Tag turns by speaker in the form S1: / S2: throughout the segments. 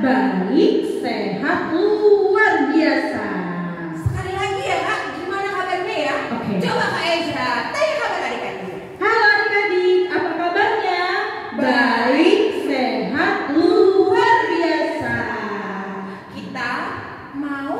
S1: baik, sehat, luar biasa.
S2: Sekali lagi ya Kak, gimana kabarnya ya?
S1: Oke.
S2: Coba Kak Ezra, tanya kabar adik-adik.
S1: Halo adik-adik, apa kabarnya? Baik, sehat, luar biasa.
S2: Kita mau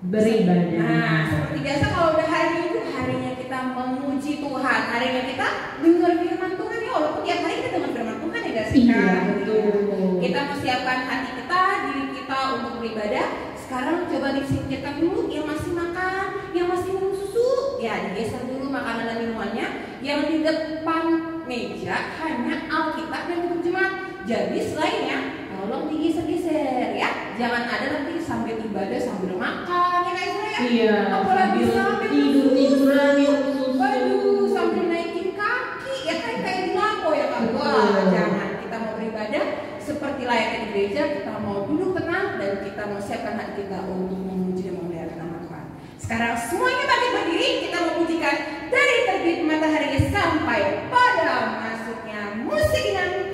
S1: beribadah.
S2: Nah, seperti biasa kalau udah hari Minggu, harinya kita memuji Tuhan, harinya kita dengar firman Tuhan ya, walaupun tiap hari kita dengar firman Tuhan ya guys.
S1: Iya, betul.
S2: Kita persiapkan hati kita, diri kita untuk beribadah. Sekarang coba disingkirkan dulu yang masih makan, yang masih minum susu, ya digeser dulu makanan dan minumannya. Yang di depan meja hanya Alkitab dan buku jemaat. Jadi selainnya tolong digeser-geser ya. Jangan ada nanti sambil ibadah sambil makan ya guys ya.
S1: Iya.
S2: Apalagi sambil
S1: tiduran minum susu.
S2: Waduh, sambil naikin kaki ya kayak di lampu ya Kak. Wah, jangan. Kita mau beribadah seperti layaknya di gereja, kita mau duduk tenang dan kita mau siapkan hati kita untuk memuji dan memuliakan nama Tuhan. Sekarang semuanya bangkit berdiri, kita memujikan dari terbit matahari sampai pada masuknya musik inang.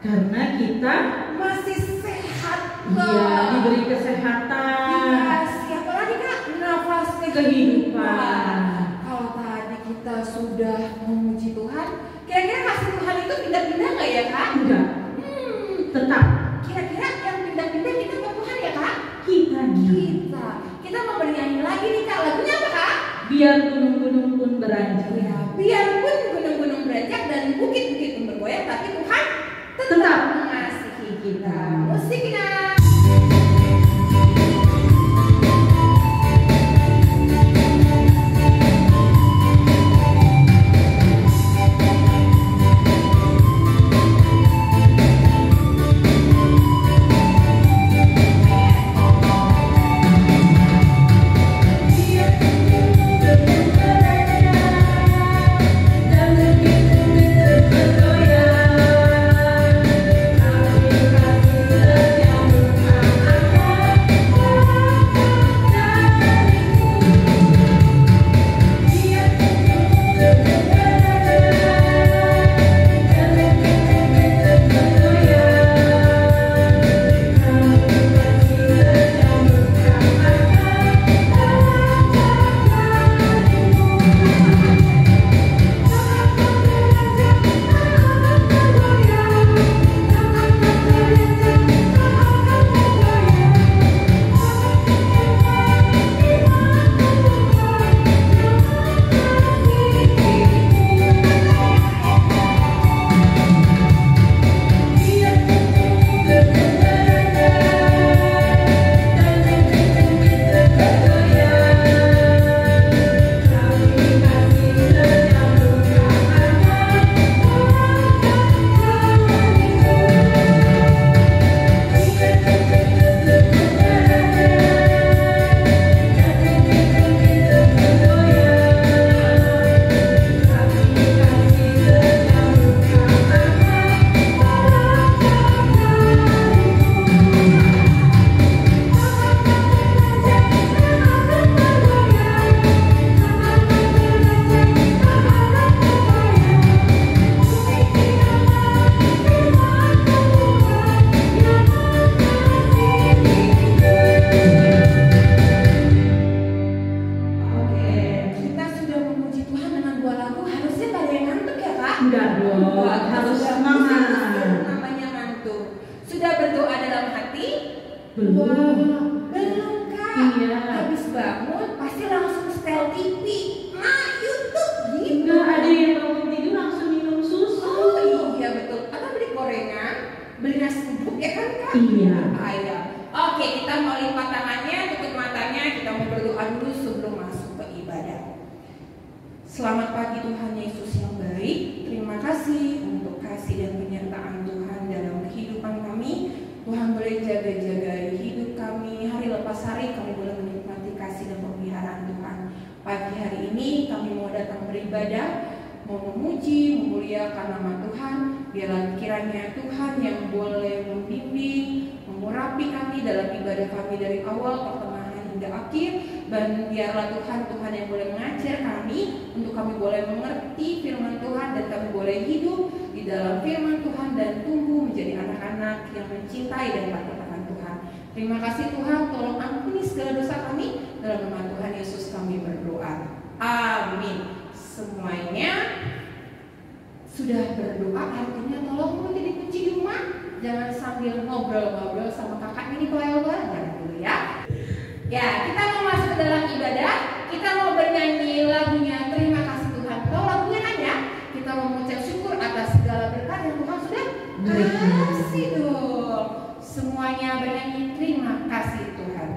S1: Karena kita
S2: Masih sehat
S1: ya diberi kesehatan,
S2: siapa lagi Kak? Nafas
S1: kehidupan.
S2: Kalau tadi kita sudah memuji Tuhan, kira-kira kasih Tuhan itu pindah-pindah nggak ya Kak?
S1: Enggak, tetap
S2: Kira-kira yang pindah-pindah kita ke Tuhan ya Kak?
S1: kitanya.
S2: Kita mau bernyanyi lagi nih Kak. Lagunya apa Kak?
S1: Biar gunung-gunung pun beranjak.
S2: Ya, biarpun gunung-gunung beranjak dan bukit-bukit pun bergoyang, tapi Tuhan
S1: Tetap
S2: mengasihi kita. Musiknya.
S1: dan bukit-bukit bergoyang.
S2: pagi?
S1: Belum.
S2: Wah, belum Kak.
S1: Iya.
S2: Habis bangun pasti langsung setel TV, YouTube gitu.
S1: Enggak, ada yang bangun tidur langsung minum susu.
S2: Oh iya betul. Atau beli gorengan, beli nasi uduk ya kan Kak?
S1: Iya.
S2: Ayo. Oke, kita mau lipat tangannya, tutup matanya, kita mau berdoa dulu sebelum masuk ke ibadah. Selamat pagi Tuhan Yesus yang baik. Terima kasih untuk kasih dan penyertaan Tuhan dalam kehidupan kami. Tuhan boleh jaga-jaga hidup kami, hari lepas hari kami boleh menikmati kasih dan pemeliharaan Tuhan. Pagi hari ini kami mau datang beribadah, mau memuji, memuliakan nama Tuhan. Biarlah kiranya Tuhan yang boleh membimbing, mengurapi kami dalam ibadah kami dari awal pertengahan hingga akhir. Dan biarlah Tuhan yang boleh mengajar kami, untuk kami boleh mengerti firman Tuhan dan kami boleh hidup di dalam firman Tuhan dan tumbuh menjadi anak-anak yang mencintai dan takut akan Tuhan. Terima kasih Tuhan, tolong ampuni segala dosa kami. Dalam nama Tuhan Yesus kami berdoa. Amin. Semuanya sudah berdoa, artinya tolong mulai dikunci di rumah. Jangan sambil ngobrol-ngobrol sama kakak ini jangan dulu ya. Ya, kita mau masuk ke dalam ibadah. Kita mau bernyanyi lagunya Terima Kasih Tuhan. Tahu lagunya kan ya? Kita mau mengucap syukur atas segala berkat yang Tuhan sudah kasih dong. Semuanya bernyanyi Terima Kasih Tuhan.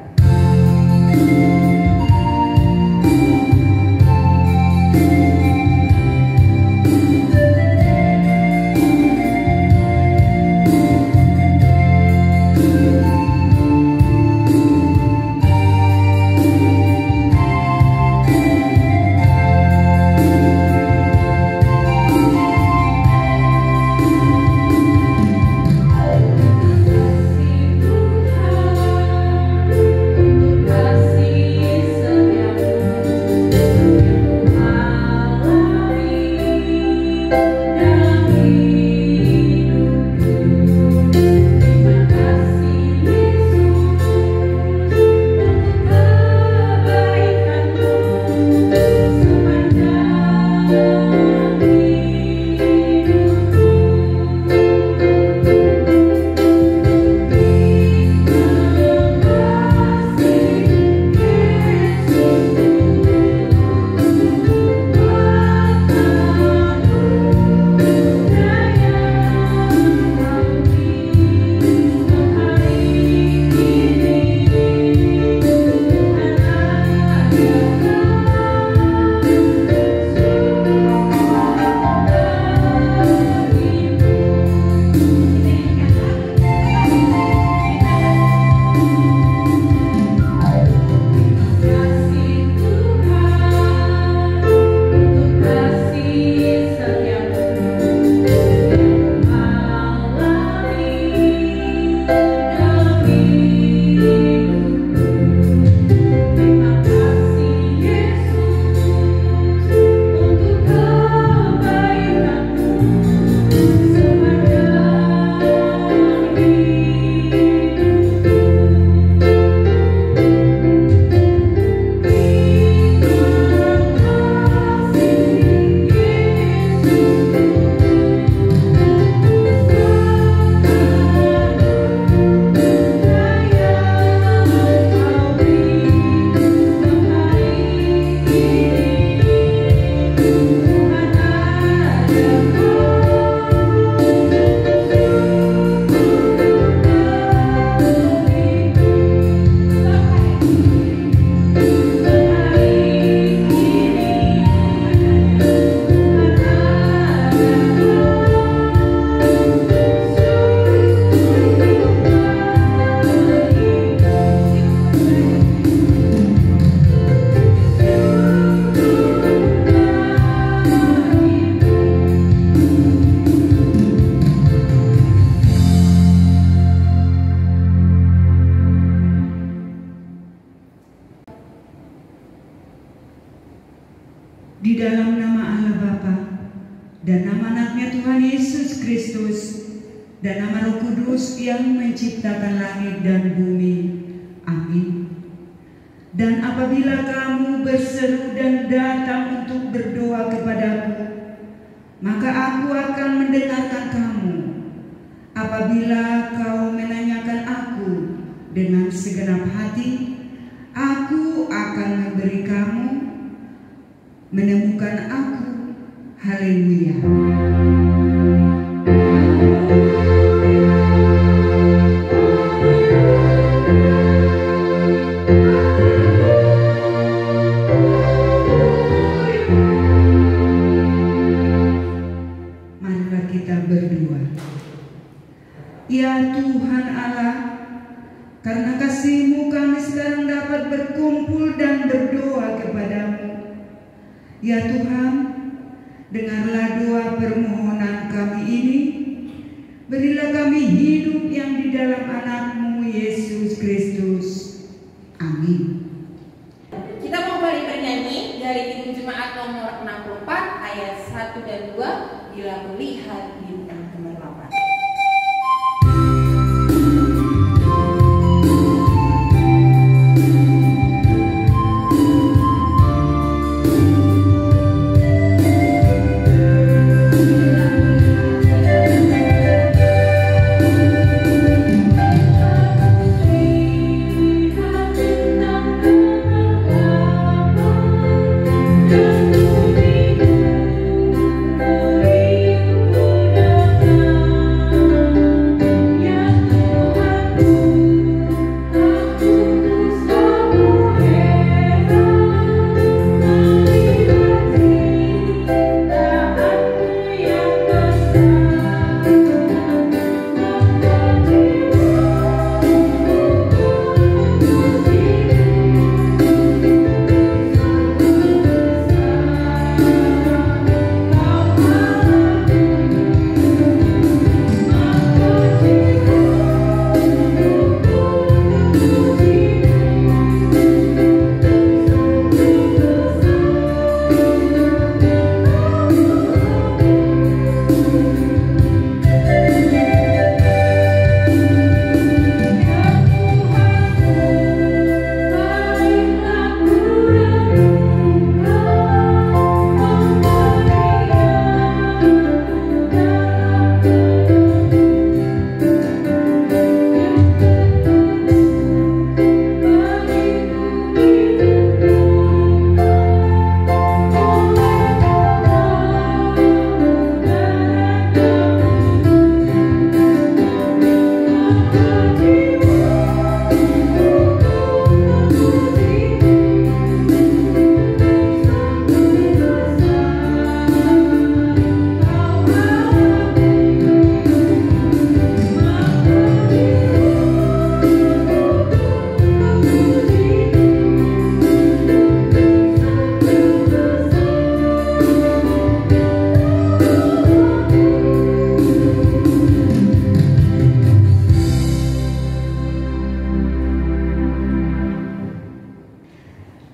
S3: Di dalam nama Allah Bapa dan nama anaknya Tuhan Yesus Kristus dan nama Roh Kudus yang menciptakan langit dan bumi. Amin. Dan apabila kamu berseru dan datang untuk berdoa kepadaku, maka aku akan mendengarkan kamu. Apabila kau menanyakan aku dengan segenap hati, aku akan memberi kamu menemukan aku. Haleluya. Marilah kita berdoa. Ya Tuhan Allah, karena kasih-Mu kami sekarang dapat berkumpul dan berdoa kepadamu. Ya Tuhan, dengarlah doa permohonan kami ini. Berilah kami hidup yang di dalam anak-Mu Yesus Kristus. Amin.
S2: Kita mau kembali bernyanyi dari Kidung Jemaat nomor 64 ayat 1 dan 2, bila melihat bintang gemerlapan.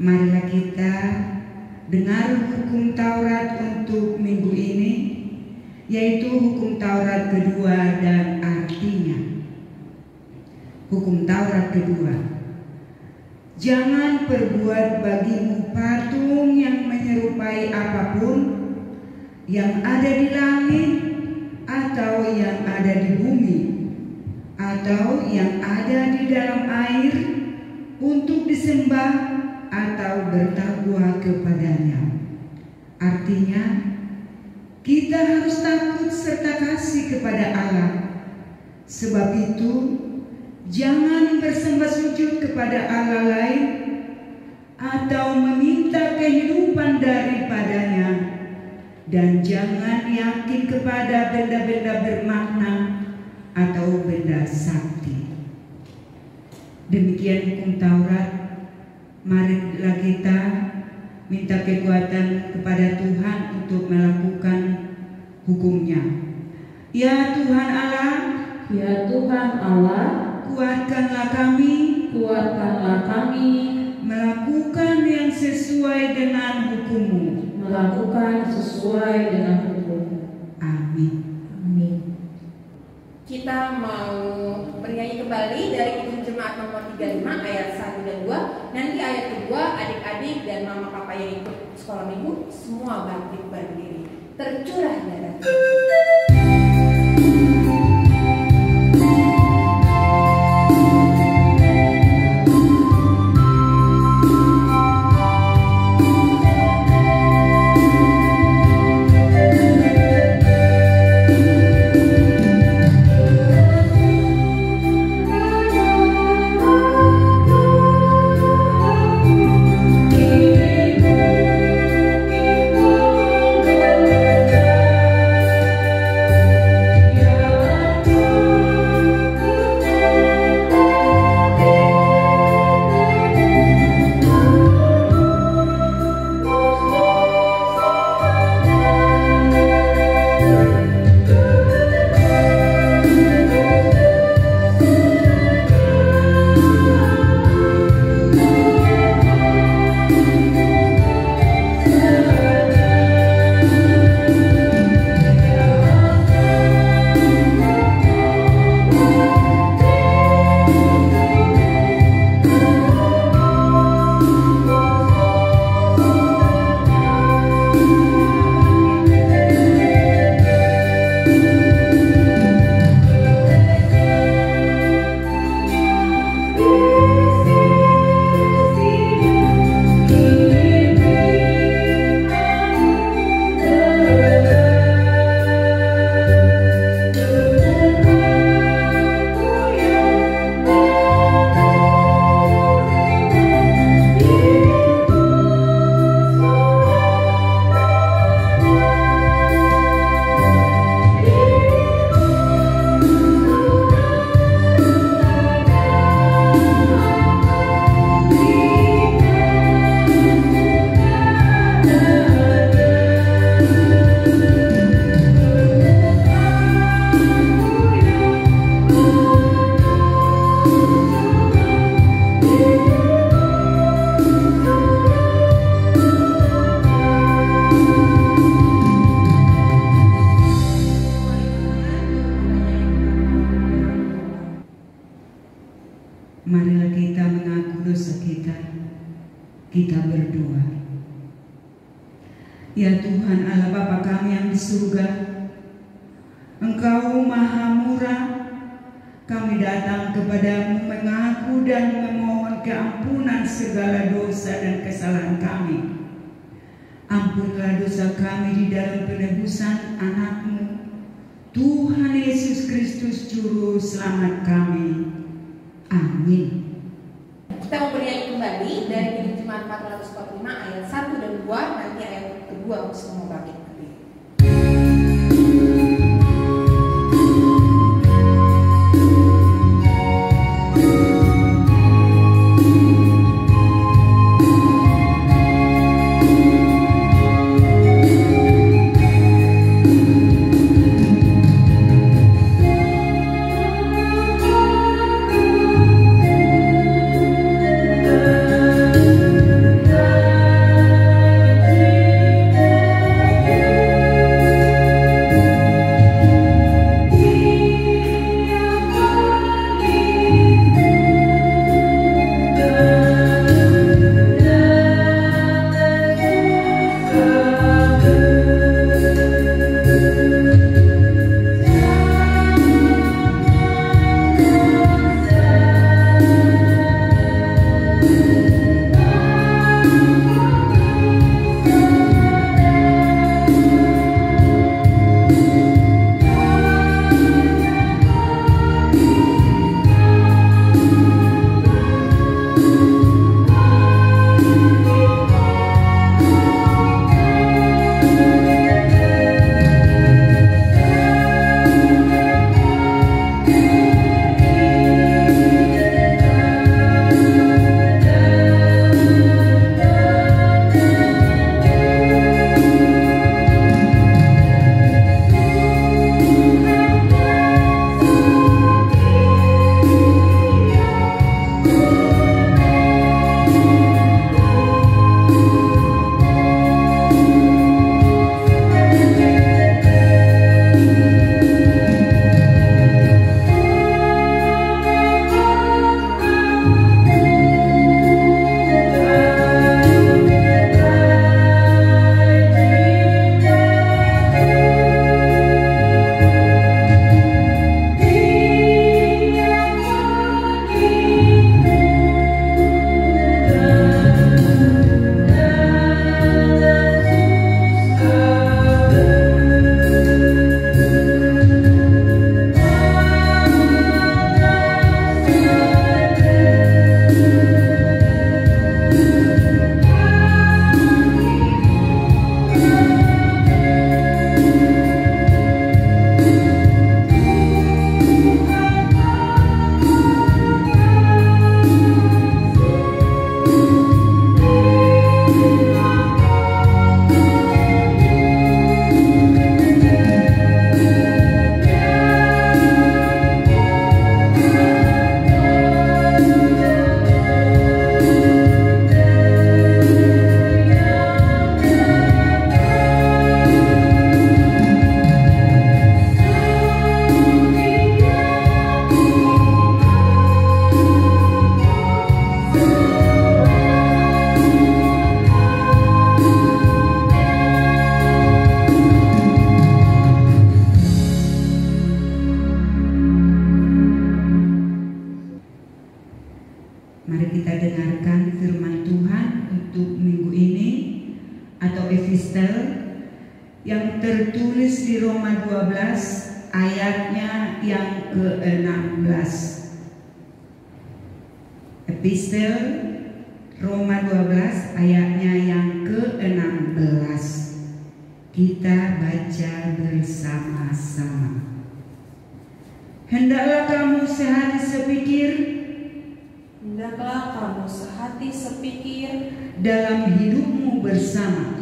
S3: Marilah kita dengar hukum Taurat untuk minggu ini, yaitu hukum Taurat kedua dan artinya. Hukum Taurat kedua: jangan perbuat bagimu patung yang menyerupai apapun yang ada di langit atau yang ada di bumi atau yang ada di dalam air untuk disembah atau bertakwa kepadanya. Artinya, kita harus takut serta kasih kepada Allah. Sebab itu, jangan bersembah sujud kepada Allah lain atau meminta kehidupan daripadanya, dan jangan yakin kepada benda-benda bermakna atau benda sakti. Demikian hukum Taurat. Marilah kita minta kekuatan kepada Tuhan untuk melakukan hukumnya. Ya Tuhan Allah,
S1: Ya Tuhan Allah,
S3: kuatkanlah kami melakukan yang sesuai dengan hukum-Mu. Amin.
S1: Amin.
S2: Kita mau bernyanyi kembali dari Kidung Jemaat nomor 35 ayat 1 dan 2. Nanti ayat kedua, adik-adik dan mama papa yang ikut sekolah minggu semua bangkit berdiri. Tercurah darah.
S3: Marilah kita mengaku dosa kita. Kita berdoa. Ya Tuhan Allah Bapa kami yang di surga, Engkau maha murah. Kami datang kepadamu mengaku dan memohon keampunan segala dosa dan kesalahan kami. Ampunlah dosa kami di dalam penebusan anak-Mu, Tuhan Yesus Kristus Juru Selamat kami. Amin.
S2: Kita mau bernyanyi kembali dari Kidung Jemaat 445 ayat 1 dan 2, nanti ayat kedua semua bangkit.
S3: yang tertulis di Roma 12 ayatnya yang ke-16. Epistel Roma 12 ayatnya yang ke-16. Kita baca bersama-sama. Hendaklah kamu sehati sepikir,
S1: hendaklah kamu sehati sepikir
S3: dalam hidupmu bersama.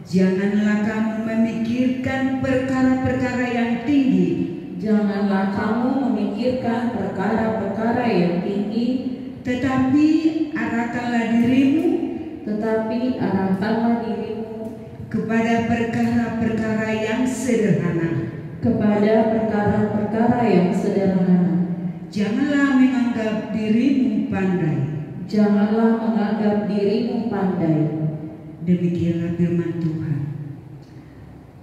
S3: Janganlah kamu memikirkan perkara-perkara yang tinggi.
S1: Janganlah kamu memikirkan perkara-perkara yang tinggi,
S3: Tetapi arahkanlah dirimu kepada perkara-perkara yang sederhana. menganggap dirimu pandai.
S1: Janganlah menganggap dirimu pandai.
S3: Demikianlah firman Tuhan.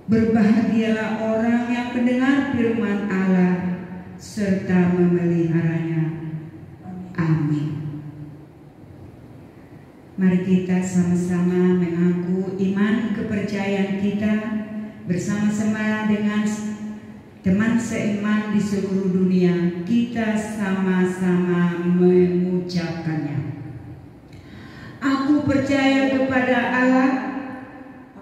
S3: Berbahagialah orang yang mendengar firman Allah serta memeliharanya. Amin. Mari kita sama-sama mengaku iman kepercayaan kita bersama-sama dengan teman seiman di seluruh dunia. Kita sama-sama mengucapkannya. Aku percaya kepada Allah.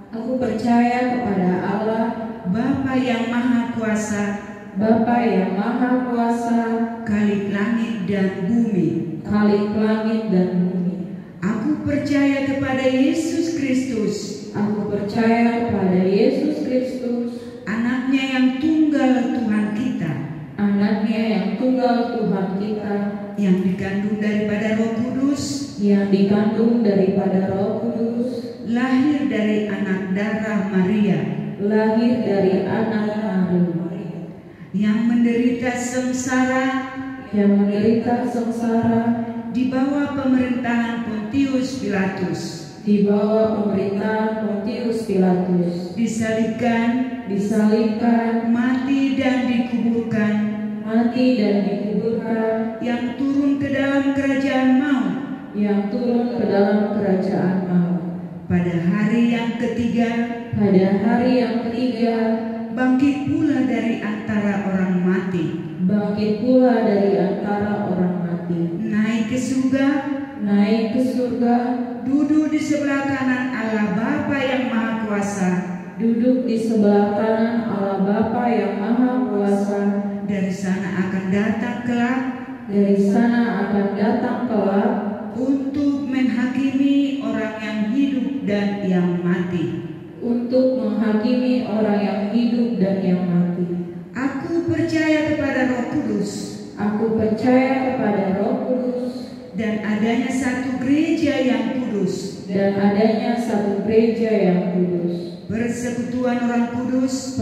S1: Aku percaya kepada Allah,
S3: Bapa yang Maha Kuasa,
S1: Bapa yang Maha Kuasa,
S3: Khalik langit dan bumi.
S1: Khalik langit dan bumi.
S3: Aku percaya kepada Yesus Kristus,
S1: Aku percaya kepada Yesus Kristus,
S3: anaknya yang tunggal Tuhan kita,
S1: anaknya yang tunggal Tuhan kita,
S3: yang dikandung daripada Roh Kudus,
S1: yang dikandung daripada Roh Kudus,
S3: lahir dari anak darah Maria,
S1: lahir dari anak Maria,
S3: yang menderita sengsara,
S1: yang menderita sengsara,
S3: di bawah pemerintahan Pontius Pilatus,
S1: di bawah pemerintahan Pontius Pilatus,
S3: disalibkan,
S1: mati dan dikuburkan,
S3: yang turun ke dalam kerajaan maut, pada hari yang ketiga, bangkit pula dari antara orang mati, naik ke surga, duduk di sebelah kanan Allah Bapa yang Maha Kuasa.
S1: duduk di sebelah kanan Allah Bapa yang Maha Kuasa.
S3: Dari sana akan datang kelak untuk menghakimi orang yang hidup dan yang mati. Aku percaya kepada Roh Kudus, dan adanya satu gereja yang kudus, persekutuan orang kudus,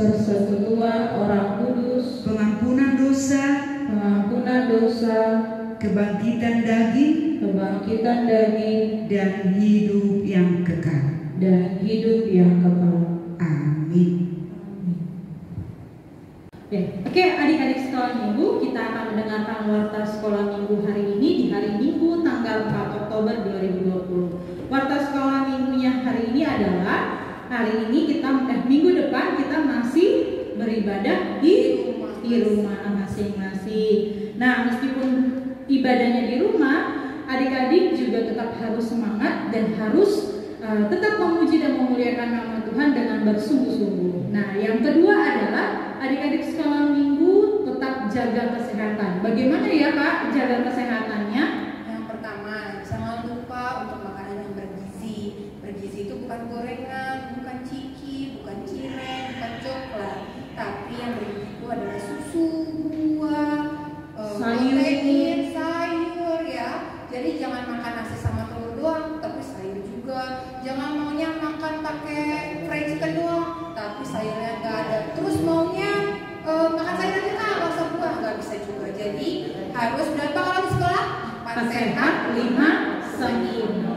S3: pengampunan dosa, kebangkitan daging, dan hidup yang kekal. Amin.
S4: Oke, adik-adik sekolah minggu, kita akan mendengarkan warta sekolah minggu hari ini di hari Minggu tanggal 4 Oktober 2020. Warta sekolah minggunya hari ini adalah minggu depan kita masih beribadah di rumah masing-masing. Nah, meskipun ibadahnya di rumah, adik-adik juga tetap harus semangat dan harus tetap memuji dan memuliakan nama Tuhan dengan bersungguh-sungguh. Nah, yang kedua adalah adik-adik sekolah minggu tetap jaga kesehatan. Bagaimana ya Kak jaga kesehatannya?
S2: Yang pertama, jangan lupa untuk makanan yang bergizi. Bergizi itu bukan gorengan, bukan ciki, bukan cireng, bukan coklat, tapi yang bergizi itu adalah susu, buah, protein, sayur ya. Jadi jangan makan nasi sama telur doang, tapi sayur juga. Jangan maunya makan pakai fried chicken doang, tapi sayurnya nggak ada. Terus maunya makan sayur aja nggak usah buah, nggak bisa juga. Jadi harus berapa kalau di sekolah? 4 sehat, 5 sempurna.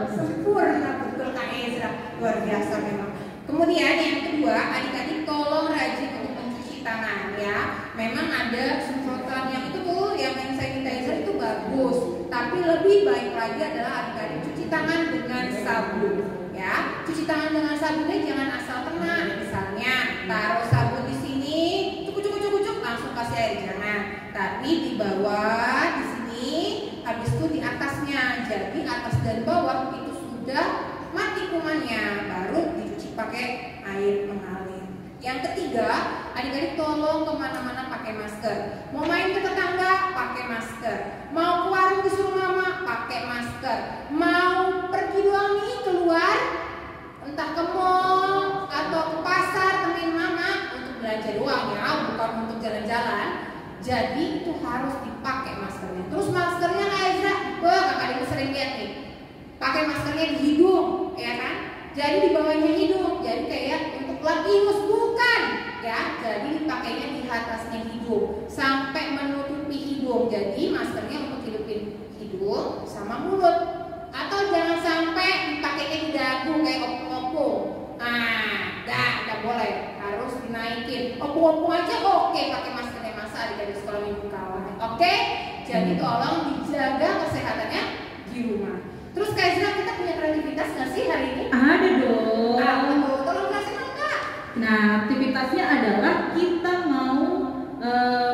S2: Sempurna betul Kak Ezra, luar biasa memang. Kemudian yang kedua, adik-adik tolong rajin untuk mencuci tangan ya. Memang ada semprotan yang itu tuh, yang hand sanitizer itu bagus, tapi lebih baik lagi adalah adik-adik cuci tangan dengan sabun ya. Cuci tangan dengan sabunnya jangan asal kena. Misalnya taruh sabun di sini, cukup langsung kasih air, jangan. Tapi di bawah di sini, habis itu di atasnya. Jadi atas dan bawah itu sudah mati kumannya, baru dicuci pakai air mengalir. Yang ketiga, adik-adik tolong kemana-mana pakai masker. Mau main ke tetangga, pakai masker. Mau ke warung disuruh mama, pakai masker. Mau pergi doang nih keluar, entah ke mall atau ke pasar temenin mama untuk belanja doang ya, bukan untuk jalan-jalan. Jadi itu harus dipakai maskernya. Terus maskernya kayak Ezra, kakak adik sering lihat nih, pakai maskernya di hidung, ya kan? Jadi di bawahnya hidung, jadi kayak untuk lap ingus, bukan ya? Jadi dipakainya di atasnya hidung sampai menutupi hidung. Jadi sama mulut. Atau jangan sampai dipakainya di dagu kayak opung-opung. Nggak boleh, harus dinaikin. Opung-opung aja oke, pakai maskernya, masa adik-adik sekolah minggu kalah. Oke? Jadi tolong dijaga kesehatannya di rumah. Terus Kak Ezra, kita punya kreativitas nggak sih hari ini?
S4: Ada dong.
S2: Tolong jelasin dong Kak.
S4: Nah, aktivitasnya adalah kita mau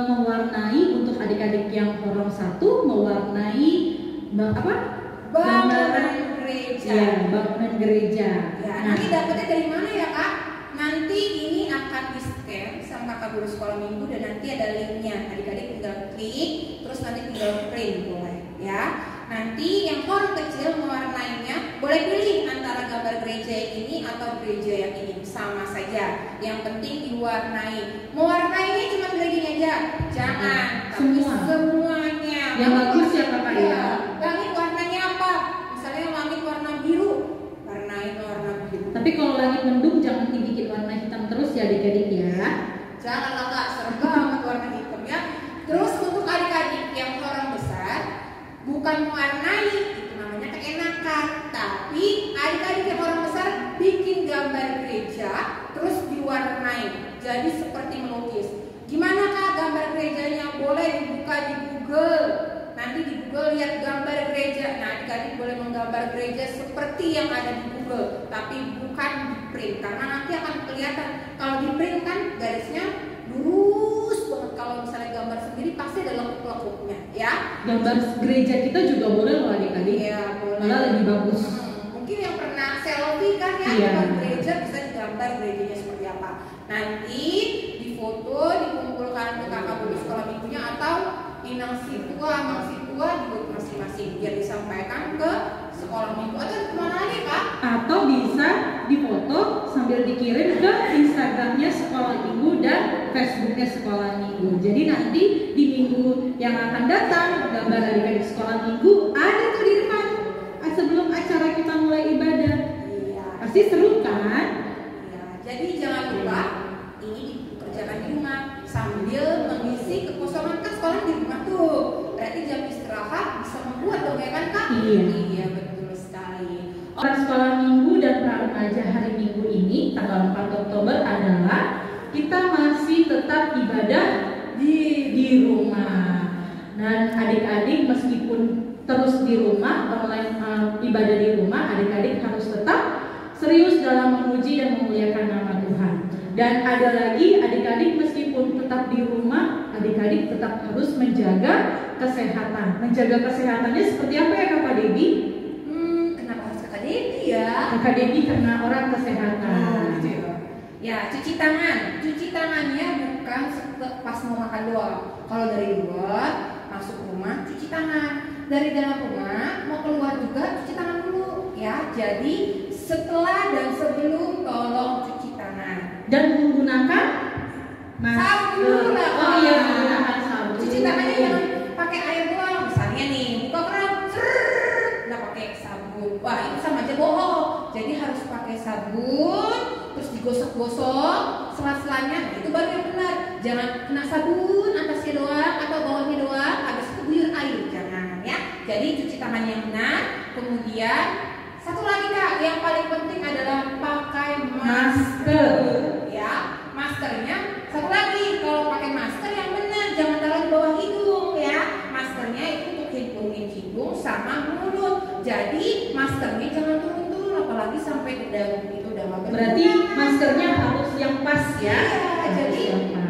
S4: mewarnai untuk adik-adik yang Horon 1 mewarnai
S2: Bangunan gereja.
S4: Ya, bangunan gereja.
S2: Ya, nanti dapetnya dari mana ya Kak? Nanti ini akan di scan sama kakak guru sekolah minggu dan nanti ada linknya. Adik-adik tinggal klik, terus nanti tinggal print boleh ya. Nanti yang Horon kecil mewarnainya boleh pilih antara gambar gereja yang ini atau gereja yang ini, sama saja. Yang penting diwarnai. Mewarnainya cuma gerejanya aja, jangan tapi semuanya.
S4: Yang bagus ya Kakak ya.
S2: Langit warnanya apa? Misalnya langit warna biru, warnain warna biru.
S4: Tapi kalau langit mendung jangan dibikin warna hitam terus ya adik-adik ya.
S2: Janganlah Kak, serem banget warna hitam ya. Terus untuk adik-adik yang orang besar, bukan mewarnai, itu namanya keenakan. Tapi adik-adik yang orang besar bikin gambar gereja, terus diwarnai. Jadi seperti melukis. Gimana Kak gambar gerejanya? Boleh dibuka di Google. Nanti di Google lihat gambar gereja. Nah, adik-adik boleh menggambar gereja seperti yang ada di Google, tapi bukan di print karena nanti akan kelihatan. Kalau di print kan garisnya lurus banget. Kalau misalnya gambar sendiri pasti ada lekuk-lekuknya, ya.
S4: Gambar gereja kita juga boleh loh adik-adik.
S2: Iya, boleh.
S4: Malah lebih bagus.
S2: Mungkin yang pernah selfie kan ya,
S4: Iya.
S2: gambar gereja bisa digambar gerejanya seperti apa. Nanti difoto, dikumpulkan ke kakak guru sekolah minggunya atau inang si tua dibuat masing-masing biar disampaikan ke sekolah minggu atau kemana lagi Kak?
S4: Atau bisa difoto sambil dikirim ke Instagramnya sekolah minggu dan Facebooknya sekolah minggu. Jadi nanti di minggu yang akan datang gambar adik-adik sekolah minggu ada tuh di depan sebelum acara kita mulai ibadah.
S2: Iya.
S4: Pasti seru kan?
S2: Iya. Jadi jangan lupa ini dikerjakan di rumah sambil mengisi kekosongan kan sekolah di rumah tuh. Berarti jam istirahat bisa membuat dong ya kan Kak? Iya betul sekali.
S4: Orang sekolah minggu dan pra-remaja hari minggu ini tanggal 4 Oktober adalah kita masih tetap ibadah di rumah. Dan adik-adik meskipun terus di rumah online ibadah di rumah, adik-adik harus tetap serius dalam memuji dan memuliakan nama Tuhan. Dan ada lagi adik-adik meskipun tetap di rumah, adik-adik tetap harus menjaga kesehatan. Menjaga kesehatannya seperti apa ya Kakak Debi?
S2: Kenapa harus Kakak Debi ya?
S4: Kakak Debi karena orang kesehatan.
S2: Gitu ya. Ya, cuci tangan. Cuci tangannya bukan pas mau makan doang. Kalau dari luar masuk rumah cuci tangan. Dari dalam rumah mau keluar juga cuci tangan dulu ya. Jadi setelah dan sebelum tolong cuci tangan.
S4: Dan menggunakan
S2: sabun lah.
S4: Oh iya, menggunakan sabun.
S2: Cuci tangannya jangan pakai air doang. Misalnya nih, buka keran, nggak pakai sabun. Wah, itu sama aja bohong. Jadi harus pakai sabun, terus digosok-gosok sela-selanya. Nah, itu baru yang benar. Jangan kena sabun atasnya doang atau bawahnya doang, habis itu guyur air. Jangan ya. Jadi cuci tangan yang benar. Kemudian satu lagi Kak, yang paling penting adalah pakai masker. Ya, maskernya satu lagi kalau pakai masker yang benar, jangan taruh di bawah hidung ya. Maskernya itu untuk hidungin hidung sama mulut. Jadi maskernya jangan turun-turun, apalagi sampai ke dagu, itu udah nggak benar.
S4: Berarti maskernya harus yang pas ya.
S2: Iya, jadi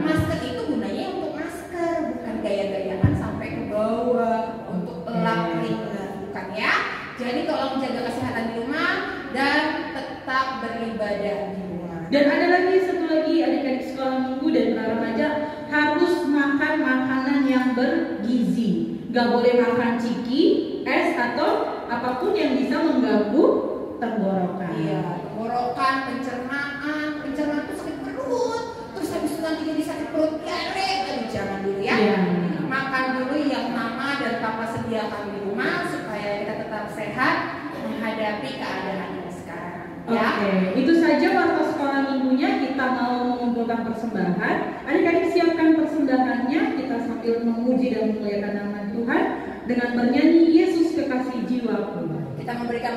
S2: masker itu gunanya untuk masker, bukan gaya-gayaan sampai ke bawah untuk elap keringat, bukan ya. Jadi tolong jaga kesehatan di rumah dan tetap beribadah di rumah.
S4: Dan ada lagi satu lagi adik-adik sekolah minggu dan pra-remaja harus makan makanan yang bergizi. Gak boleh makan ciki, es atau apapun yang bisa mengganggu tenggorokan.
S2: Iya, tenggorokan, pencernaan itu sakit perut. Terus habis itu nanti jadi sakit perut diare. Aduh, jangan dulu ya.
S4: Iya.
S2: Makan dulu yang mama dan papa sediakan di rumah supaya kita tetap sehat menghadapi keadaan yang sekarang. Ya.
S4: Oke, itu saja waktu sekolah minggunya. Kita mau mengumpulkan persembahan. Adik-adik siapkan persembahannya. Kita sambil memuji dan memuliakan nama Tuhan dengan bernyanyi Yesus Kekasih Jiwa.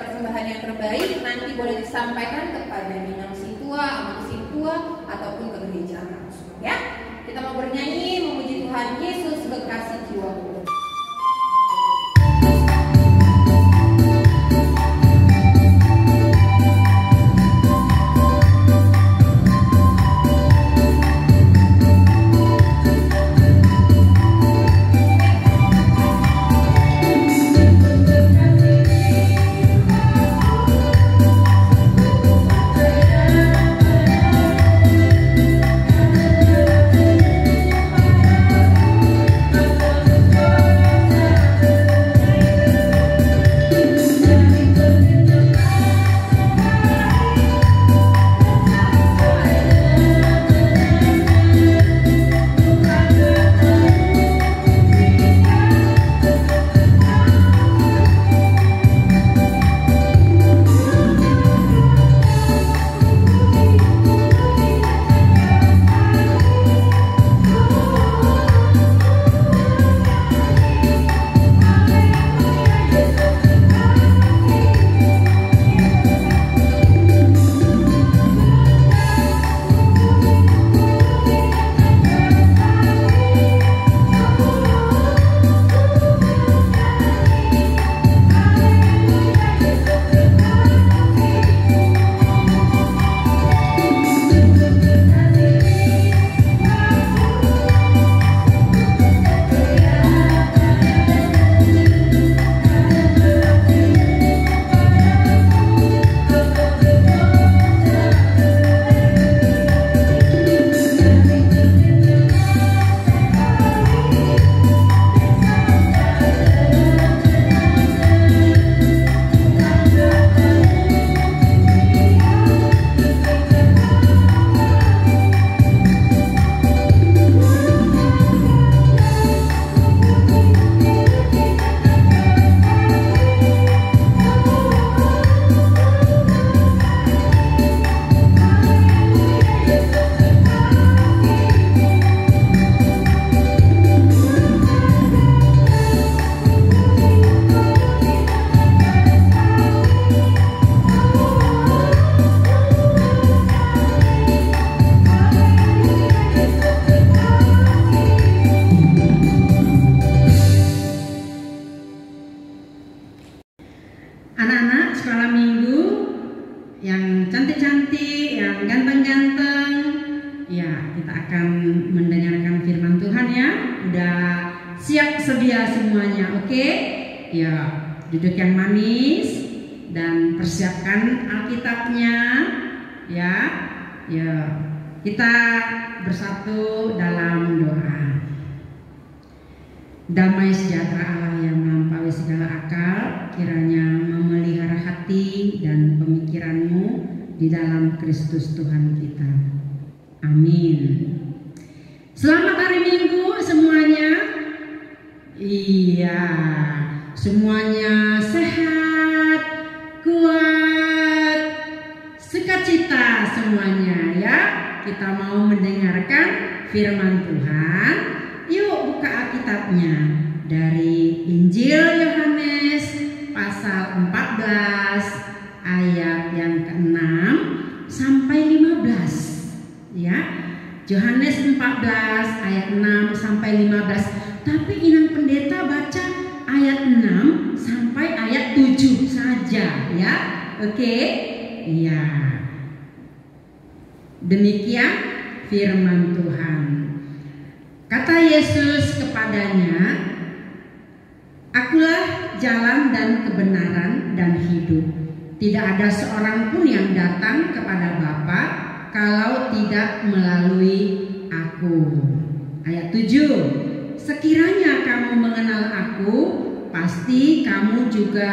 S2: persembahan yang terbaik nanti boleh disampaikan kepada Minang Sintua, Amang Sintua, ataupun ke gereja langsung ya. Kita mau bernyanyi memuji Tuhan Yesus berkasih jiwaku.
S5: Duduk yang manis dan persiapkan Alkitabnya ya. Kita bersatu dalam doa. Damai sejahtera Allah yang melampaui segala akal kiranya memelihara hati dan pemikiranmu di dalam Kristus Tuhan kita. Amin. Selamat hari Minggu semuanya. Iya, semuanya sehat, kuat, sukacita semuanya ya. Kita mau mendengarkan firman Tuhan. Yuk buka Alkitabnya dari Injil Yohanes pasal 14 ayat yang ke-6 sampai 15 ya. Yohanes 14 ayat 6 sampai 15. Tapi Inang Pendeta baca ayat 6 sampai ayat 7 saja ya. Oke? Iya. Demikian firman Tuhan. Kata Yesus kepadanya, "Akulah jalan dan kebenaran dan hidup. Tidak ada seorang pun yang datang kepada Bapa kalau tidak melalui Aku." Ayat 7. "Sekiranya kamu mengenal Aku, pasti kamu juga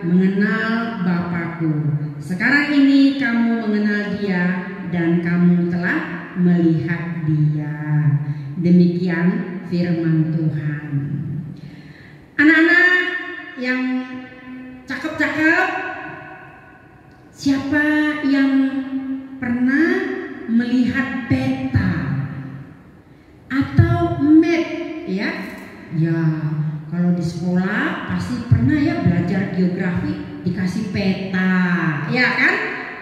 S5: mengenal Bapa-Ku. Sekarang ini kamu mengenal Dia dan kamu telah melihat Dia." Demikian firman Tuhan. Anak-anak yang cakep-cakep, siapa yang pernah melihat peta atau map ya? Ya, kalau di sekolah pasti pernah ya belajar geografi dikasih peta, ya kan?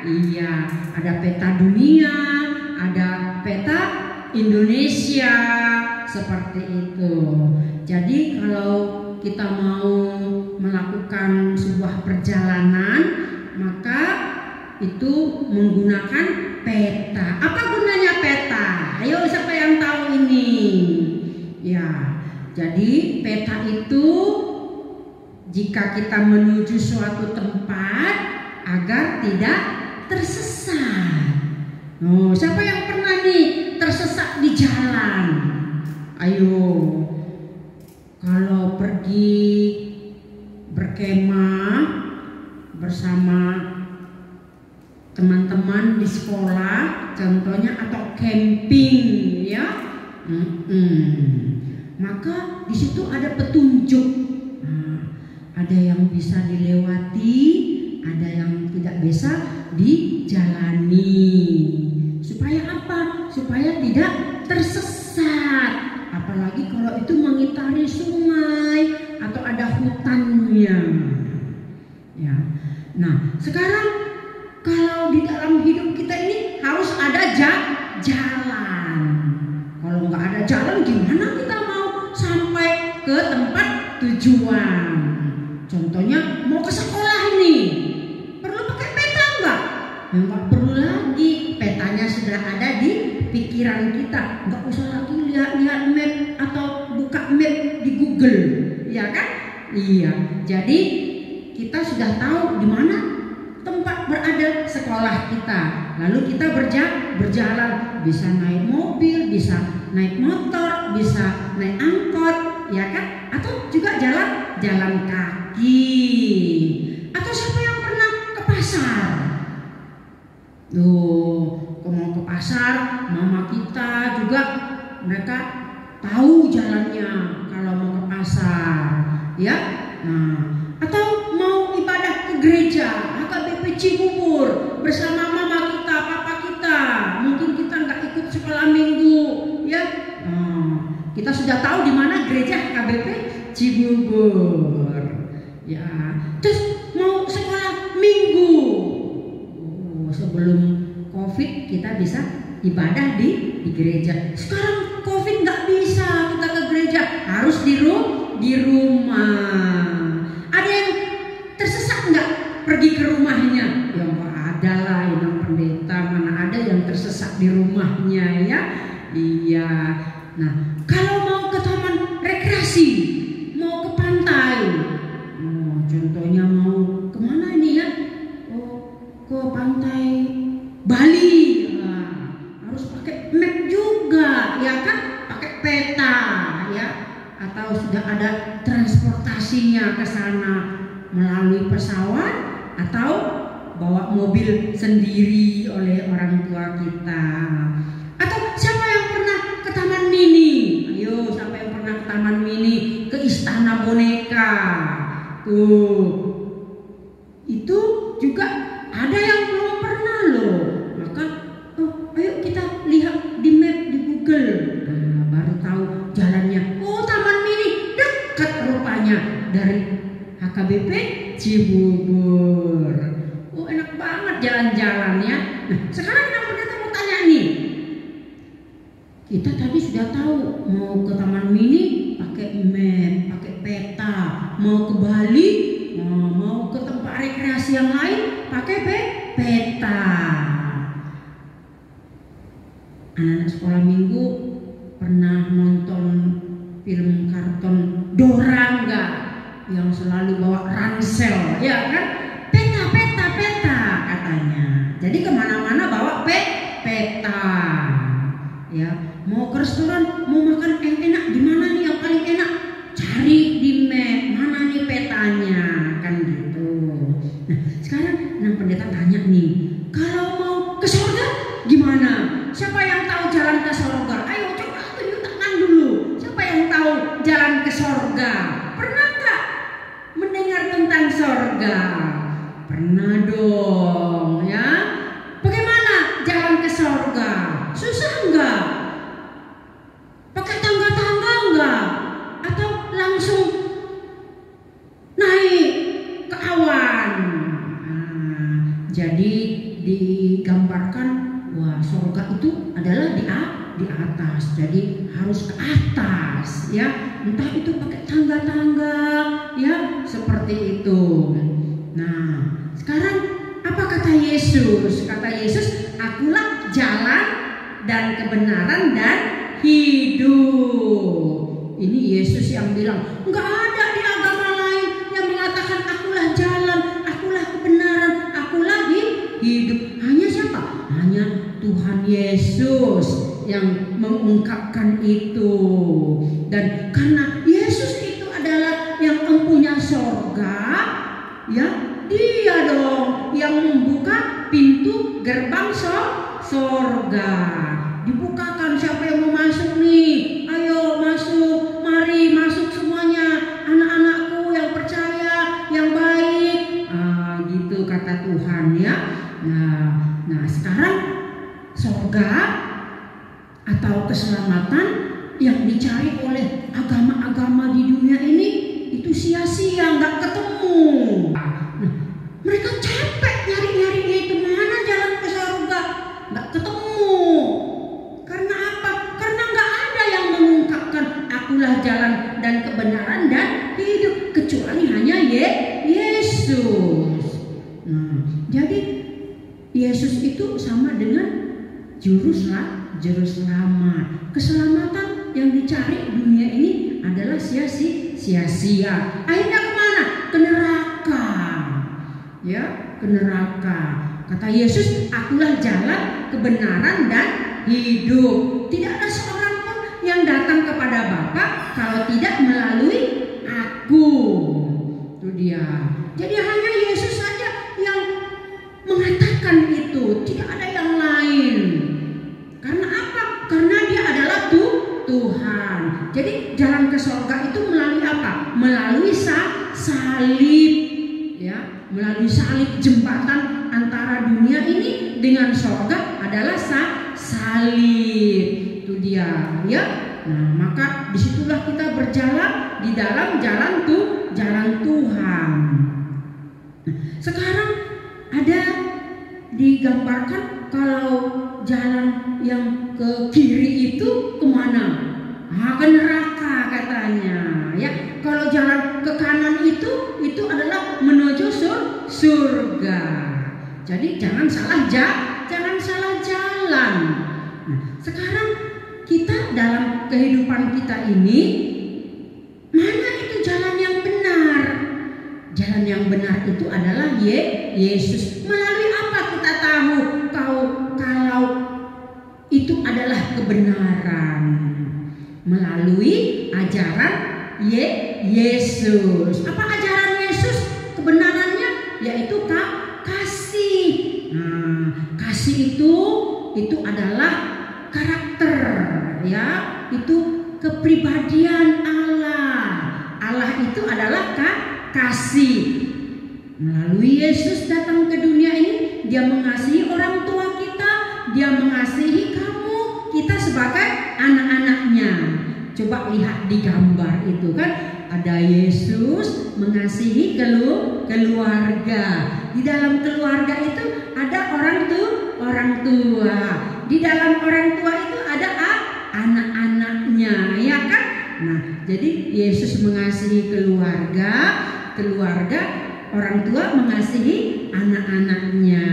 S5: Iya, ada peta dunia, ada peta Indonesia, seperti itu. Jadi kalau kita mau melakukan sebuah perjalanan, maka itu menggunakan peta. Apa gunanya peta? Ayo, siapa yang tahu ini? Ya, jadi peta itu jika kita menuju suatu tempat agar tidak tersesat. Oh, siapa yang pernah nih tersesat di jalan? Ayo, kalau pergi berkemah bersama teman-teman di sekolah, contohnya, atau camping, ya, maka di situ ada petunjuk. Ada yang bisa dilewati, ada yang tidak bisa dijalani. Supaya apa? Supaya tidak tersesat. Apalagi kalau itu mengitari sungai atau ada hutannya. Ya. Nah, sekarang kalau di dalam hidup kita ini harus ada jalan. Kalau nggak ada jalan, gimana kita mau sampai ke tempat tujuan? Contohnya mau ke sekolah nih, perlu pakai peta nggak? Ya nggak perlu lagi, petanya sudah ada di pikiran kita. Nggak usah lagi lihat-lihat map atau buka map di Google, ya kan? Iya, jadi kita sudah tahu di mana tempat berada sekolah kita. Lalu kita berjalan, bisa naik mobil, bisa naik motor, bisa naik angkot, ya kan? Atau juga jalan kaki. Atau siapa yang pernah ke pasar? Mau ke pasar, mama kita juga, mereka tahu jalannya kalau mau ke pasar, ya. Nah, atau mau ibadah ke gereja, HKBP Cibubur bersama mama kita, papa kita. Mungkin kita nggak ikut sekolah minggu, ya. Kita sudah tahu di mana gereja HKBP Cibubur, ya. Terus mau sekolah minggu, sebelum COVID kita bisa ibadah di gereja. Sekarang COVID nggak bisa kita ke gereja, harus di rumah. Ada yang tersesat nggak pergi ke rumahnya? Ya nggak ada lah, yang pendeta mana ada yang tersesat di rumahnya, ya. Iya. Nah, kalau mau ke taman rekreasi, mau ke pantai, contohnya mau kemana nih, ya? Ke pantai Bali, harus pakai map juga, ya kan? Pakai peta, ya. Atau sudah ada transportasinya ke sana melalui pesawat atau bawa mobil sendiri oleh orang tua kita. Atau siapa yang pernah ke Taman Mini? Ayo, siapa yang pernah ke Taman Mini? Ke Istana Boneka. Itu juga ada yang belum pernah loh. Maka ayo kita lihat di map di Google. Baru tahu jalannya. Taman Mini dekat rupanya dari HKBP Cibubur. Enak banget jalan-jalannya. Nah, sekarang yang pendeta mau tanya nih. Kita tadi sudah tahu mau ke Taman Mini pakai map, pakai peta. Mau ke Bali, mau ke tempat rekreasi yang lain pakai peta. Anak-anak sekolah minggu pernah nonton film karton Dora nggak? Yang selalu bawa ransel, ya kan? Peta katanya. Jadi kemana-mana bawa peta, ya. Mau ke restoran, mau makan yang enak, di mana nih yang paling enak? Cari di map, mana nih petanya, kan gitu. Nah, sekarang pendeta tanya nih, kalau mau ke surga gimana? Siapa yang tahu jalan ke surga? Ayo coba tunjuk tangan dulu. Siapa yang tahu jalan ke surga? Pernah nggak mendengar tentang surga? Pernah dong, ya. Bagaimana jalan ke surga? Susah nggak? Pakai tangga-tangga nggak? Atau langsung naik ke awan? surga itu adalah di atas, jadi harus ke atas ya, entah itu pakai tangga-tangga ya, seperti itu. Nah sekarang apa kata Yesus? Kata Yesus, akulah jalan dan kebenaran dan hidup. Ini Yesus yang bilang, enggak ada di agama lain yang mengatakan akulah jalan, akulah kebenaran, akulah hidup. Hanya siapa? Hanya Tuhan Yesus yang mengungkapkan itu. Dan karena Yesus itu adalah yang empunya sorga, ya Dia dong yang membuka pintu gerbang sorga. Dibukakan, siapa yang mau masuk nih? Ayo masuk, mari masuk semuanya, anak-anakku yang percaya, yang baik. Gitu kata Tuhan ya. Nah sekarang sorga atau keselamatan yang dicari oleh agama-agama di dunia ini itu sia-sia, nggak ketemu. Mereka capek nyari-nyarinya itu, mana jalan ke surga, nggak ketemu. Karena apa? Karena nggak ada yang mengungkapkan akulah jalan dan kebenaran dan hidup, kecuali hanya Yesus. Nah, jadi Yesus itu sama dengan juru selamat. Keselamatan yang dicari dunia ini adalah sia-sia. Akhirnya kemana? Ke neraka. Ya, ke neraka. Kata Yesus, akulah jalan, kebenaran dan hidup. Tidak ada seorang pun yang datang kepada Bapa kalau tidak melalui aku. Itu dia. Jadi hanya Yesus saja yang mengatakan itu, tidak ada yang lain. Karena apa? Karena Dia adalah Tuhan. Jadi jalan ke surga itu melalui apa? Melalui salib, ya, melalui salib. Jembatan antara dunia ini dengan surga adalah salib. Itu dia, ya. Nah, maka disitulah kita berjalan di dalam jalan Tuhan. Sekarang ada digambarkan kalau jalan yang ke kiri itu kemana? Ke neraka katanya. Ya, kalau jalan ke kanan itu adalah menuju surga. Jadi jangan salah jalan. Nah, sekarang kita dalam kehidupan kita ini, mana itu jalan yang benar? Jalan yang benar itu adalah Yesus. Melalui apa kita tahu kalau itu adalah kebenaran? Melalui ajaran Yesus. Apa ajaran Yesus? Kebenarannya yaitu kasih. Nah, kasih itu adalah karakter, ya. Itu kepribadian Allah. Allah itu adalah kasih. Melalui Yesus datang ke dunia ini, Dia mengasihi orang tua kita, Dia mengasihi kamu, kita sebagai anak-anaknya. Coba lihat di gambar itu kan, ada Yesus mengasihi keluarga. Di dalam keluarga itu ada orang tua. Di dalam orang tua itu ada anak-anaknya, ya kan? Nah, jadi Yesus mengasihi keluarga, orang tua mengasihi anak-anaknya.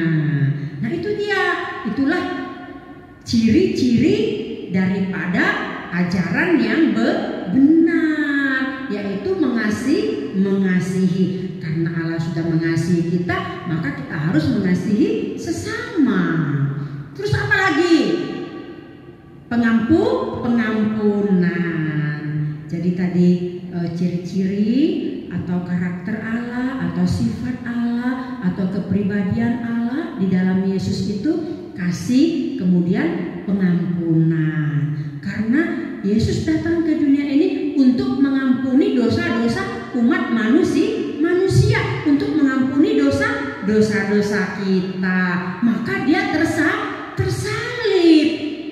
S5: Nah, itu dia. Itulah ciri-ciri daripada ajaran yang benar, yaitu mengasihi. Karena Allah sudah mengasihi kita, maka kita harus mengasihi sesama. Terus apa lagi? Pengampunan. Jadi tadi ciri-ciri atau karakter Allah, atau sifat Allah, atau kepribadian Allah di dalam Yesus itu kasih, kemudian pengampunan. Karena Yesus datang ke dunia ini untuk mengampuni dosa-dosa umat manusia, untuk mengampuni dosa-dosa kita. Maka Dia tersalib.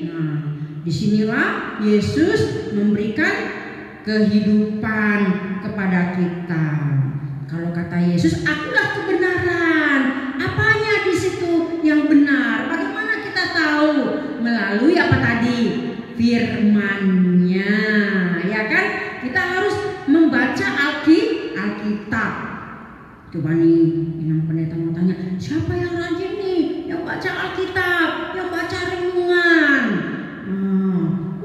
S5: Nah, disinilah Yesus memberikan kehidupan kepada kita. Kalau kata Yesus, akulah kebenaran. Apanya di situ yang benar? Bagaimana kita tahu? melalui apa tadi? Firman-Nya, ya kan? Kita harus membaca Alkitab. Coba nih, Inang Pendeta mau tanya, siapa yang rajin nih? Yang baca Alkitab, yang baca renungan.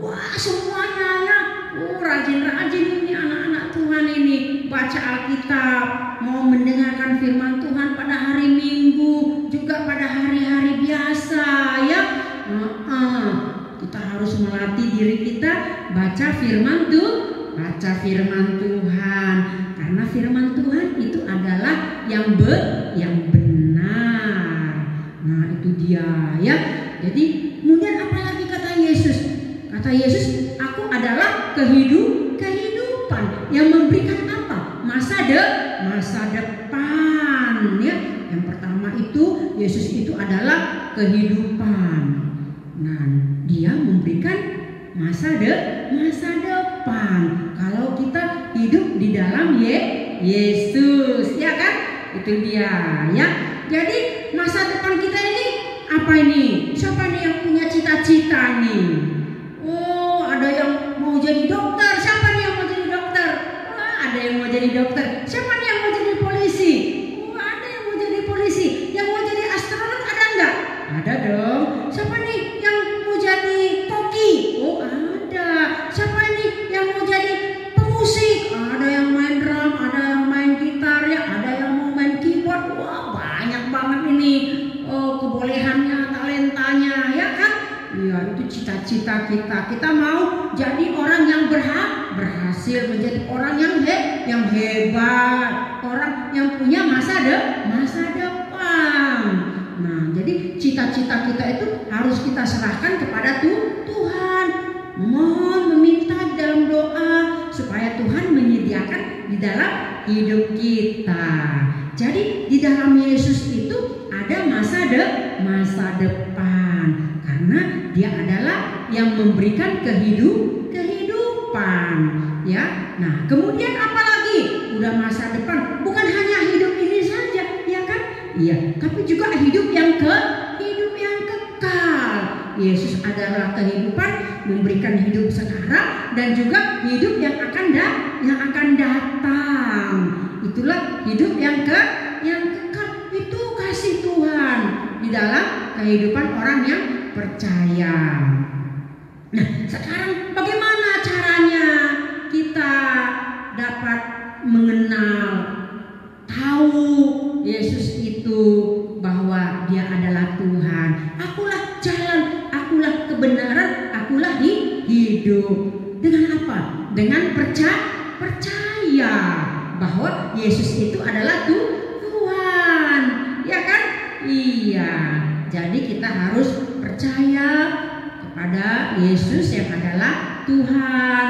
S5: Wah, semuanya ya. Rajin-rajin ini anak-anak Tuhan ini baca Alkitab, mau mendengarkan firman Tuhan pada hari Minggu, juga pada hari-hari biasa ya. Kita harus melatih diri kita baca firman Tuhan, karena firman Tuhan itu adalah yang benar. Nah, itu dia ya. Jadi kemudian apa lagi kata Yesus? Kata Yesus, aku adalah kehidupan yang memberikan apa? Masa depan ya. Yang pertama itu Yesus itu adalah kehidupan. Nah, dia memberikan masa depan. Kalau kita hidup di dalam Yesus, ya kan? Itu dia ya. Jadi masa depan kita ini apa ini? Siapa nih yang punya cita-cita nih? Oh, ada yang mau jadi dokter. Siapa nih yang mau jadi dokter? Wah, ada yang mau jadi dokter. Siapa nih yang mau jadi polisi? Wah, ada yang mau jadi polisi. Yang mau jadi astronot ada enggak? Ada dong. Siapa nih yang mau jadi koki? Oh, ada. Siapa nih yang mau jadi pemusik? Ada yang main drum, ada yang main gitar ya, ada yang mau main keyboard. Wah, banyak banget ini kebolehannya, talentanya ya kan? Ya, itu cita-cita kita. Kita mau jadi orang yang berhasil, menjadi orang yang hebat, orang yang punya masa depan. Nah, jadi cita-cita kita itu harus kita serahkan kepada Tuhan. Memohon, meminta dalam doa supaya Tuhan menyediakan di dalam hidup kita. Jadi di dalam Yesus itu ada masa depan, karena dia adalah yang memberikan kehidupan ya. Nah, kemudian apa lagi? Udah masa depan, bukan hanya hidup ini saja ya kan? Iya, tapi juga hidup yang kekal. Yesus adalah kehidupan, memberikan hidup sekarang dan juga hidup yang akan datang. Itulah hidup yang kekal. Itu kasih Tuhan di dalam kehidupan orang yang percaya. Nah, sekarang bagaimana caranya kita dapat mengenal, tahu Yesus itu bahwa dia adalah Tuhan? Akulah jalan, akulah kebenaran, akulah hidup. Dengan apa? Dengan percaya bahwa Yesus itu adalah Tuhan, ya kan? Iya. Jadi kita harus percaya kepada Yesus yang adalah Tuhan.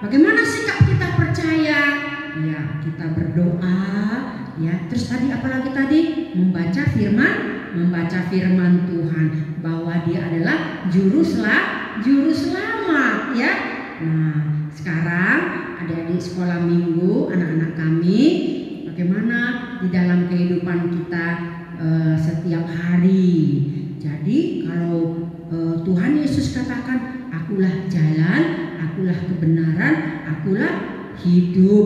S5: Bagaimana sikap kita percaya? Ya, kita berdoa, ya. Terus tadi apalagi tadi? Membaca firman Tuhan, bahwa dia adalah juru selamat, ya. Nah, sekarang adik-adik sekolah minggu, anak-anak kami, bagaimana di dalam kehidupan kita setiap hari. Jadi kalau Tuhan Yesus katakan, akulah jalan, akulah kebenaran, akulah hidup,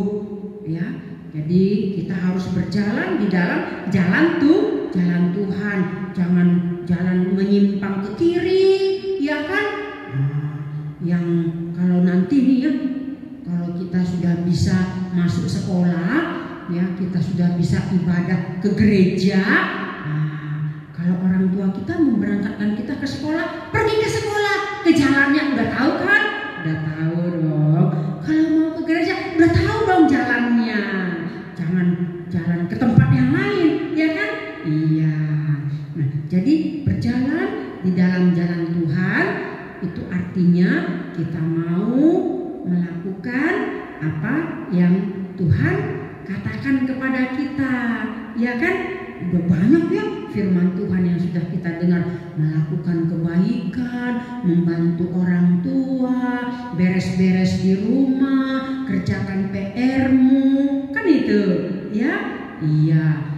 S5: ya. Jadi kita harus berjalan di dalam jalan Tuhan, jangan jalan menyimpang ke kiri, ya kan? Yang kalau nanti nih ya, kalau kita sudah bisa masuk sekolah, ya, kita sudah bisa ibadah ke gereja. Kalau orang tua kita memberangkatkan kita ke sekolah, pergi ke sekolah, ke jalannya udah tahu kan? Udah tahu dong. Kalau mau ke gereja udah tahu dong jalannya. Jangan jalan ke tempat yang lain, ya kan? Iya. Nah, jadi berjalan di dalam jalan Tuhan itu artinya kita mau melakukan apa yang Tuhan katakan kepada kita, ya kan? Udah banyak ya firman Tuhan yang sudah kita dengar, melakukan kebaikan, membantu orang tua, beres-beres di rumah, kerjakan PR-mu, kan itu, ya? Iya.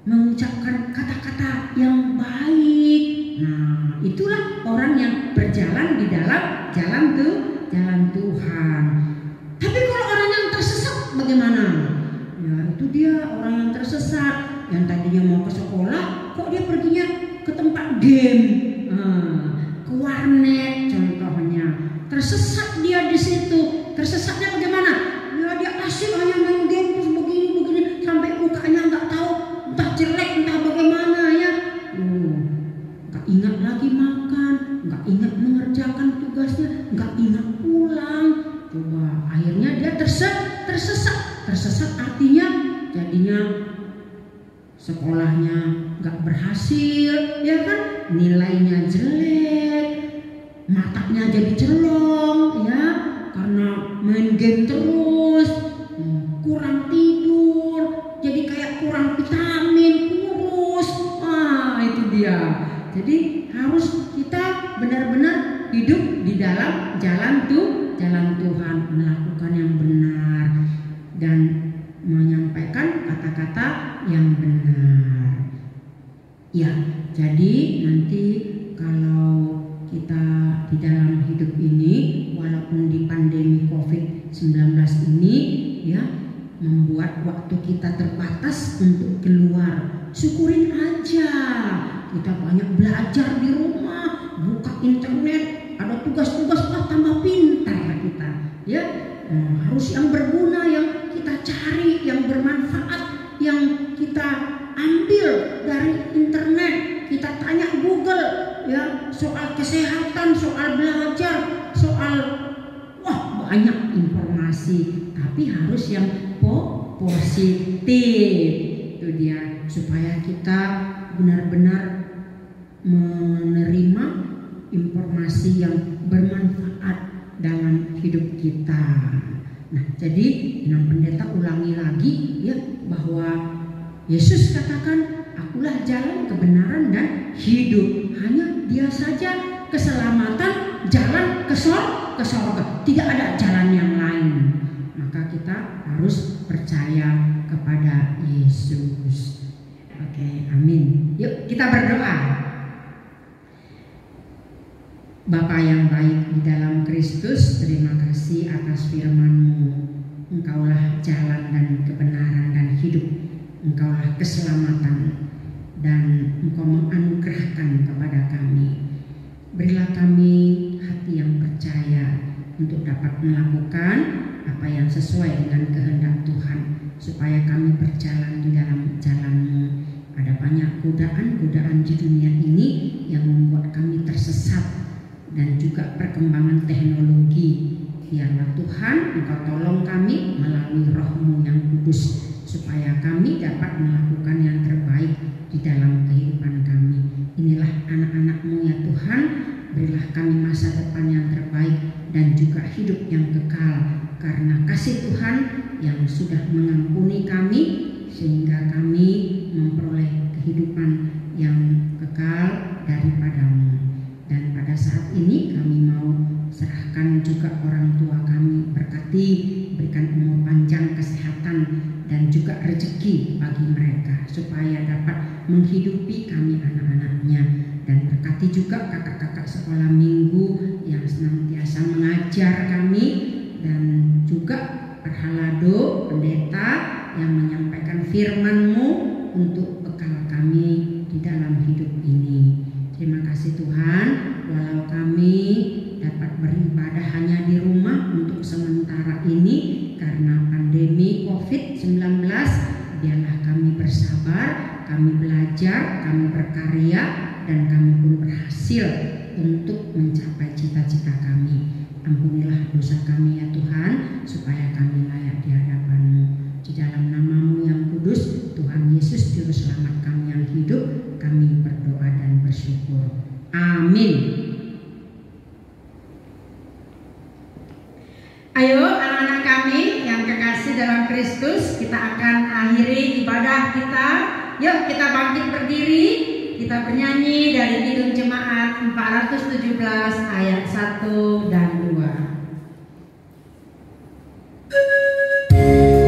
S5: Mengucapkan kata-kata yang baik. Nah, itulah orang yang yang tadinya mau ke sekolah, kok dia perginya ke tempat game, ke warnet contohnya. Tersesat dia di situ. Tersesatnya bagaimana? Ya dia asik hanya main game terus begini sampai mukanya nggak tahu entah jelek entah bagaimana ya. Nggak ingat lagi makan, nggak ingat mengerjakan tugasnya, nggak ingat pulang. Coba akhirnya dia tersesat artinya jadinya sekolahnya nggak berhasil, ya kan? Nilainya jelek, matanya jadi celong, ya, karena main game terus, kurang tidur, jadi kayak kurang vitamin, kurus. Itu dia. Jadi harus kita benar-benar hidup di dalam jalan Tuhan, melakukan yang benar dan menyampaikan kata-kata yang benar. Ya, jadi nanti kalau kita di dalam hidup ini, walaupun di pandemi COVID-19 ini ya membuat waktu kita terbatas untuk keluar, syukurin aja. Kita banyak belajar di rumah, buka internet, ada tugas-tugas, tambah pintar kita. Ya, harus yang berguna, yang kita cari, yang bermanfaat, yang kita ambil dari internet. Kita tanya Google ya soal kesehatan, soal belajar, soal banyak informasi, tapi harus yang positif. Itu dia, supaya kita benar-benar menerima informasi yang bermanfaat dalam hidup kita. Nah, jadi Inang Pendeta ulangi lagi ya, bahwa Yesus katakan, akulah jalan, kebenaran, dan hidup. Hanya Dia saja keselamatan, jalan ke sorga. Tidak ada jalan yang lain. Maka kita harus percaya kepada Yesus. Oke, amin. Yuk kita berdoa. Bapa yang baik di dalam Kristus, terima kasih atas firman-Mu. Engkaulah jalan dan kebenaran dan hidup. Engkaulah keselamatan, dan Engkau menganugerahkan kepada kami. Berilah kami hati yang percaya untuk dapat melakukan apa yang sesuai dengan kehendak Tuhan, supaya kami berjalan di dalam jalan-Mu. Ada banyak godaan-godaan di dunia ini yang membuat kami tersesat, dan juga perkembangan teknologi. Biarlah Tuhan Engkau tolong kami melalui Roh-Mu yang kudus, supaya kami dapat melakukan yang terbaik di dalam kehidupan kami. Inilah anak-anak-Mu ya Tuhan, berilah kami masa depan yang terbaik dan juga hidup yang kekal, karena kasih Tuhan yang sudah mengampuni kami, sehingga kami memperoleh kehidupan yang kekal daripada-Mu. Dan pada saat ini kami mau serahkan juga orang tua kami, berkati, berikan umur panjang, kesehatan, dan juga rezeki bagi mereka, supaya dapat menghidupi kami anak-anaknya. Dan berkati juga kakak-kakak sekolah minggu yang senantiasa mengajar kami, dan juga Perhalado, pendeta yang menyampaikan firman-Mu untuk bekal kami di dalam hidup ini. Terima kasih Tuhan, walau kami dapat beribadah hanya di rumah untuk sementara ini karena pandemi COVID-19, biarlah kami bersabar, kami belajar, kami berkarya, dan kami pun berhasil untuk mencapai cita-cita kami. Ampunilah dosa kami ya Tuhan, supaya kami layak di hadapan-Mu. Di dalam nama-Mu yang kudus, Tuhan Yesus Juru Selamat kami yang hidup, kami berdoa dan bersyukur. Amin. Ayo anak-anak kami yang kekasih dalam Kristus, kita akan akhiri ibadah kita. Yuk kita bangkit berdiri, kita bernyanyi dari Kidung Jemaat 417 ayat 1 dan 2.
S1: Thank you.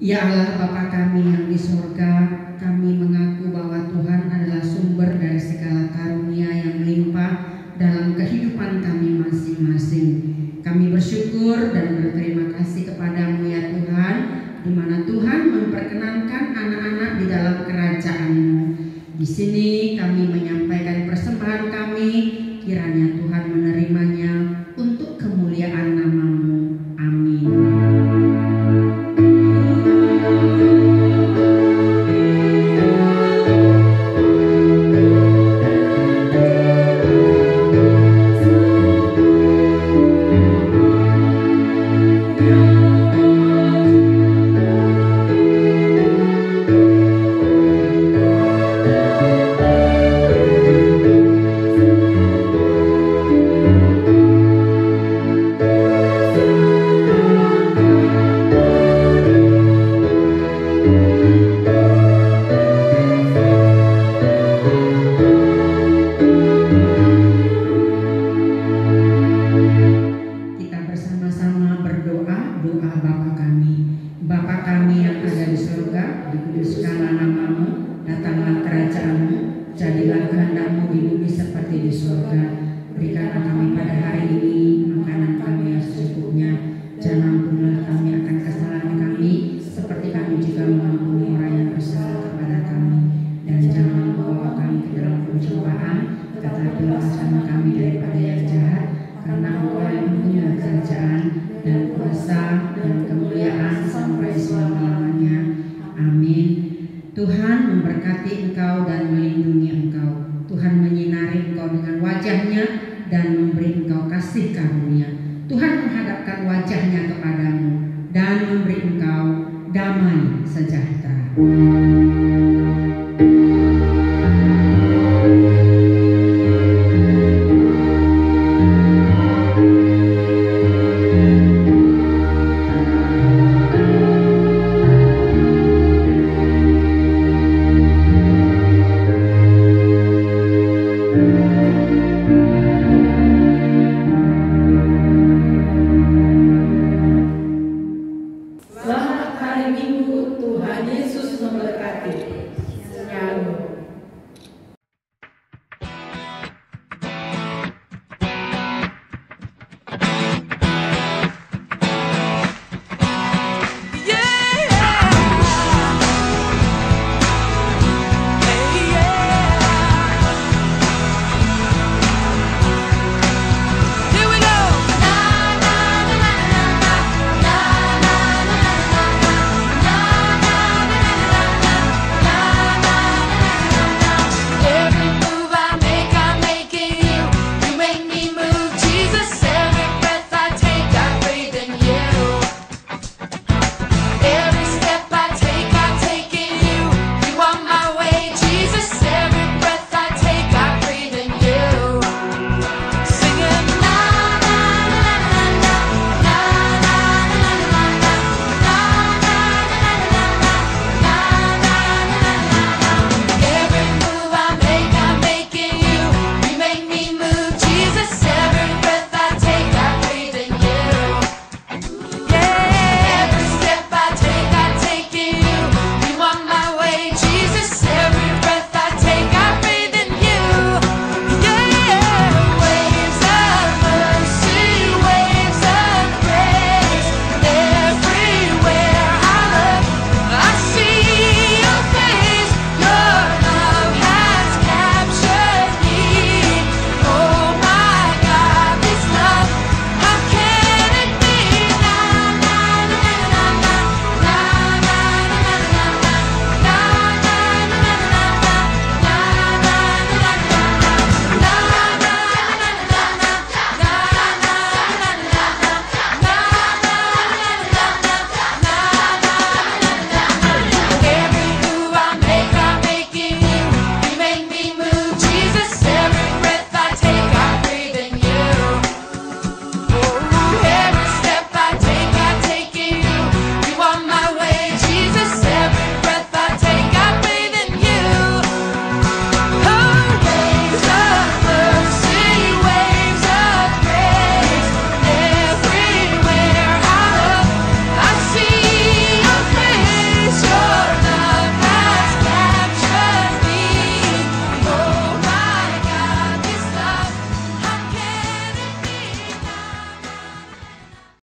S5: Ya Allah Bapa kami yang di sorga, kami mengaku bahwa Tuhan adalah sumber dari segala karunia yang melimpah dalam kehidupan kami masing-masing. Kami bersyukur dan berterima kasih kepadamu ya Tuhan, di mana Tuhan memperkenankan anak-anak di dalam kerajaan-Mu. Di sini kami menyampaikan persembahan kami, kiranya Tuhan menerimanya untuk kemuliaan nama-Mu. Amin.
S1: Selamat hari Minggu, Tuhan Yesus memberkati. Shalom.